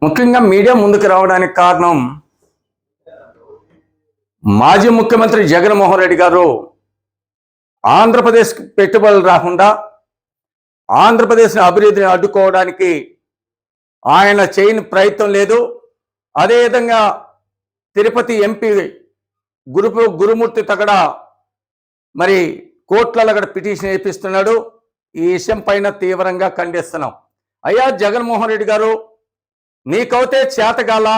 ముఖ్యంగా మీడియా ముందుకు రావడానికి కారణం మాజీ ముఖ్యమంత్రి జగన్మోహన్ రెడ్డి గారు ఆంధ్రప్రదేశ్ పెట్టుబడులు రాకుండా ఆంధ్రప్రదేశ్ని అభివృద్ధిని అడ్డుకోవడానికి ఆయన చేయని ప్రయత్నం లేదు. అదేవిధంగా తిరుపతి ఎంపీ గురుమూర్తి తగడ మరి కోర్టులలో కూడా పిటిషన్ వేపిస్తున్నాడు. ఈ విషయం పైన తీవ్రంగా ఖండిస్తున్నాం. అయ్యా జగన్మోహన్ రెడ్డి గారు, నీకైతే చేతగాల,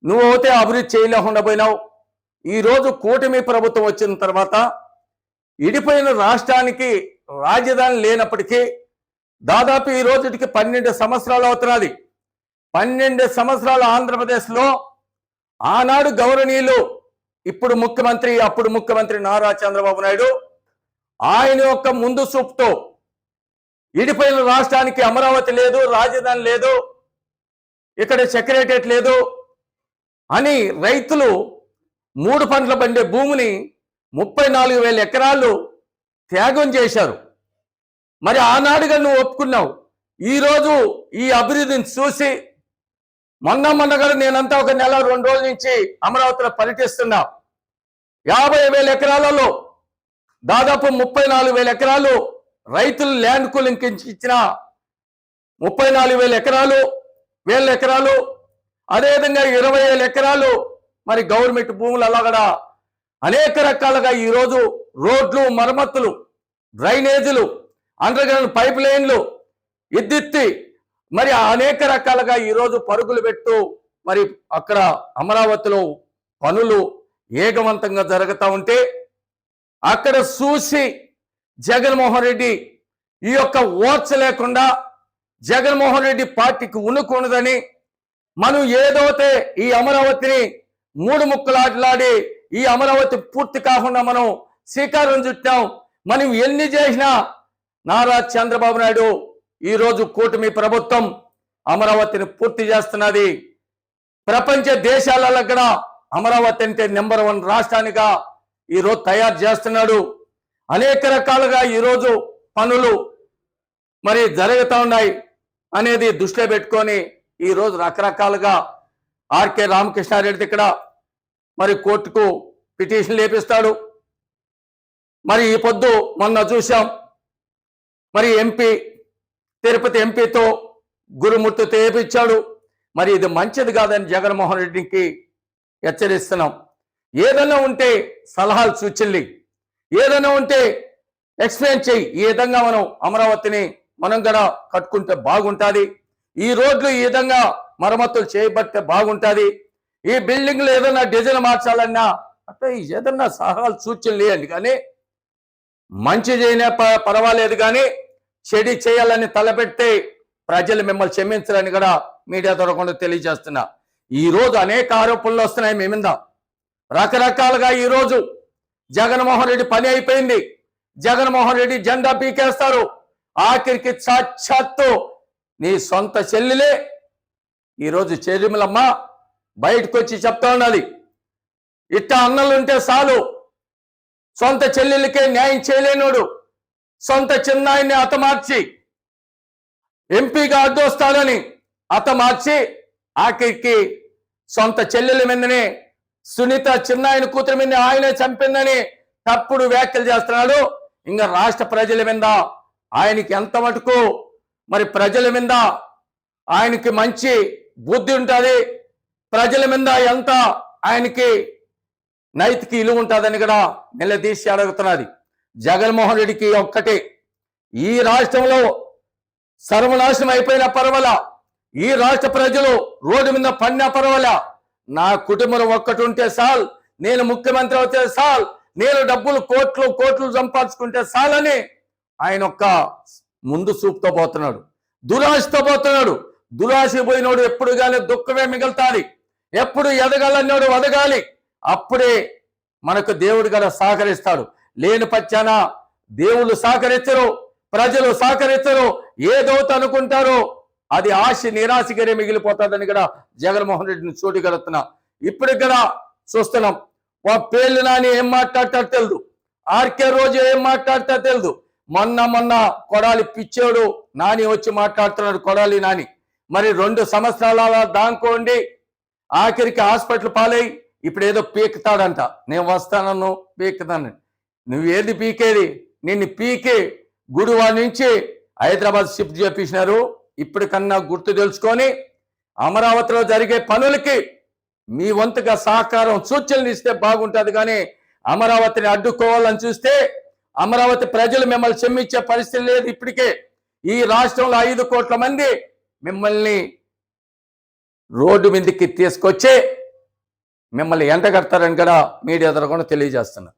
నువ్వైతే అభివృద్ధి చేయలేకుండా పోయినావు. ఈరోజు కూటమి ప్రభుత్వం వచ్చిన తర్వాత ఇడిపోయిన రాష్ట్రానికి రాజధాని లేనప్పటికీ దాదాపు ఈ రోజుకి 12 సంవత్సరాలు అవుతున్నది. 12 సంవత్సరాలు ఆంధ్రప్రదేశ్లో ఆనాడు గౌరవనీయులు ఇప్పుడు ముఖ్యమంత్రి అప్పుడు ముఖ్యమంత్రి నారా చంద్రబాబు నాయుడు ఆయన యొక్క ముందు చూపుతో ఇడిపోయిన రాష్ట్రానికి అమరావతి లేదు, రాజధాని లేదు, ఇక్కడ సెక్రటరియట్ లేదు అని రైతులు 3 పంటల పండే భూమిని 34,000 ఎకరాలు త్యాగం చేశారు. మరి ఆనాడుగా నువ్వు ఒప్పుకున్నావు. ఈరోజు ఈ అభివృద్ధిని చూసి మొన్న కూడా నేనంతా ఒక నెల 2 రోజుల నుంచి అమరావతిలో పర్యటిస్తున్నా. 50,000 ఎకరాలలో దాదాపు 34,000 ఎకరాలు రైతులు ల్యాండ్ కూలింగ్ ఇచ్చిన 34,000 ఎకరాలు, 1,000 ఎకరాలు, అదేవిధంగా 20,000 ఎకరాలు మరి గవర్నమెంట్ భూములు. అలా కూడా అనేక రకాలుగా ఈరోజు రోడ్లు మరమ్మతులు, డ్రైనేజీలు, అండర్ గ్రౌండ్ పైప్ లైన్లు, విద్యుత్ మరి అనేక రకాలుగా ఈరోజు పరుగులు పెట్టు మరి అక్కడ అమరావతిలో పనులు వేగవంతంగా జరుగుతూ ఉంటే అక్కడ చూసి జగన్మోహన్ రెడ్డి ఈ యొక్క ఓర్చ లేకుండా జగన్మోహన్ రెడ్డి పార్టీకి ఉనుకున్నదని మనం ఏదైతే ఈ అమరావతిని 3 ముక్కలాటలాడి ఈ అమరావతి పూర్తి కాకుండా మనం శ్రీకారం చుట్టాం. మనం ఎన్ని చేసినా నారా చంద్రబాబు నాయుడు ఈరోజు కూటమి ప్రభుత్వం అమరావతిని పూర్తి చేస్తున్నది. ప్రపంచ దేశాలలో కూడా అమరావతి అంటే నెంబర్ 1 రాష్ట్రానిగా ఈరోజు తయారు చేస్తున్నాడు. అనేక రకాలుగా ఈరోజు పనులు మరి జరుగుతూ ఉన్నాయి అనేది దృష్టిలో పెట్టుకొని ఈరోజు రకరకాలుగా ఆర్కే రామకృష్ణారెడ్డి ఇక్కడ మరి కోర్టుకు పిటిషన్ లేపిస్తాడు. మరి ఈ పొద్దు మొన్న చూసాం మరి ఎంపీ తిరుపతి ఎంపీతో గురుమూర్తితో వేపించాడు. మరి ఇది మంచిది కాదని జగన్మోహన్ రెడ్డికి హెచ్చరిస్తున్నాం. ఏదైనా ఉంటే సలహాలు సూచనలు, ఏదైనా ఉంటే ఎక్స్ప్లెయిన్ చేయి. ఈ విధంగా మనం అమరావతిని మనం కూడా కట్టుకుంటే బాగుంటుంది. ఈ రోడ్లు ఈ విధంగా మరమ్మతులు చేయబడితే బాగుంటుంది. ఈ బిల్డింగ్లు ఏదైనా డిజైన్ మార్చాలన్నా అంటే ఏదన్నా సలహాలు సూచనలు లేయండి. కానీ మంచి చేయనే పర్వాలేదు, కానీ చెడు చేయాలని తలపెడితే ప్రజలు మిమ్మల్ని క్షమించాలని కూడా మీడియా ద్వారా తెలియజేస్తున్నా. ఈరోజు అనేక ఆరోపణలు వస్తున్నాయి మీ మీద రకరకాలుగా. ఈరోజు జగన్మోహన్ రెడ్డి పని అయిపోయింది, జగన్మోహన్ రెడ్డి జెండా పీకేస్తారు. ఆఖరికి సాక్షాత్తు నీ సొంత చెల్లెలే ఈరోజు చెర్రిమలమ్మ బయటకు వచ్చి చెప్తా ఉన్నది, ఇట్ట అన్నలుంటే చాలు, సొంత చెల్లెలకే న్యాయం చేయలేనోడు సొంత చిన్నాయన్ని హతమార్చి ఎంపీగా అడ్డొస్తాడని హతమార్చి ఆఖరికి సొంత చెల్లెల మీదనే సునీత చిన్నాయన కూతురి మీద ఆయనే చంపిందని తప్పుడు వ్యాఖ్యలు చేస్తున్నాడు. ఇంకా రాష్ట్ర ప్రజల మీద ఆయనకి ఎంత మటుకు మరి ప్రజల మీద ఆయనకి మంచి బుద్ధి ఉంటుంది, ప్రజల మీద ఎంత ఆయనకి నైతిక విలువ ఉంటుందని కూడా నిలదీసి అడుగుతున్నది. జగన్మోహన్ రెడ్డికి ఒక్కటే, ఈ రాష్ట్రంలో సర్వనాశనం అయిపోయిన పర్వాల, ఈ రాష్ట్ర ప్రజలు రోడ్డు మీద పడిన పర్వాల, నా కుటుంబం ఒక్కటి ఉంటే చాలు, నేను ముఖ్యమంత్రి అవుతే చాలు, నేను డబ్బులు కోట్లు సంపాదించుకుంటే చాలని ఆయన ఒక్క ముందు చూపుతో పోతున్నాడు, దురాశతో పోతున్నాడు. దురాశ పోయినోడు ఎప్పుడు కానీ దుఃఖమే మిగులుతాది. ఎప్పుడు ఎదగాలన్నాడు వదగాలి, అప్పుడే మనకు దేవుడు కూడా సహకరిస్తాడు. లేని పచ్చాన దేవుళ్ళు సహకరించరు, ప్రజలు సహకరించరు, ఏదోత అనుకుంటారో అది ఆశ నిరాశగానే మిగిలిపోతుందని కూడా జగన్మోహన్ రెడ్డిని చూడగలుగుతున్నా. ఇప్పటికి కూడా చూస్తున్నాం. పేర్లు నాని ఏం మాట్లాడతారో తెలియదు, ఆర్కే రోజు ఏం మాట్లాడతారో తెలియదు, మొన్న కొడాలి పిచ్చోడు నాని వచ్చి మాట్లాడుతున్నాడు, కొడాలి నాని. మరి 2 సంవత్సరాల దానుకోండి, ఆఖరికి హాస్పిటల్ పాలై ఇప్పుడు ఏదో పీకుతాడంట. నేను వస్తానన్ను పీకుతాను. నువ్వేది పీకేది? నిన్ను పీకి గుడివా నుంచి హైదరాబాద్ షిఫ్ట్ చేపించినారు. ఇప్పటికన్నా గుర్తు తెలుసుకొని అమరావతిలో జరిగే పనులకి మీ వంతుగా సహకారం సూచనలు ఇస్తే బాగుంటుంది. కానీ అమరావతిని అడ్డుకోవాలని చూస్తే అమరావతి ప్రజలు మిమ్మల్ని క్షమించే పరిస్థితి లేదు. ఇప్పటికే ఈ రాష్ట్రంలో 5 కోట్ల మంది మిమ్మల్ని రోడ్డు మీదకి తీసుకొచ్చి మిమ్మల్ని ఎంటగడతారని కూడా మీడియా ద్వారా తెలియజేస్తున్నారు.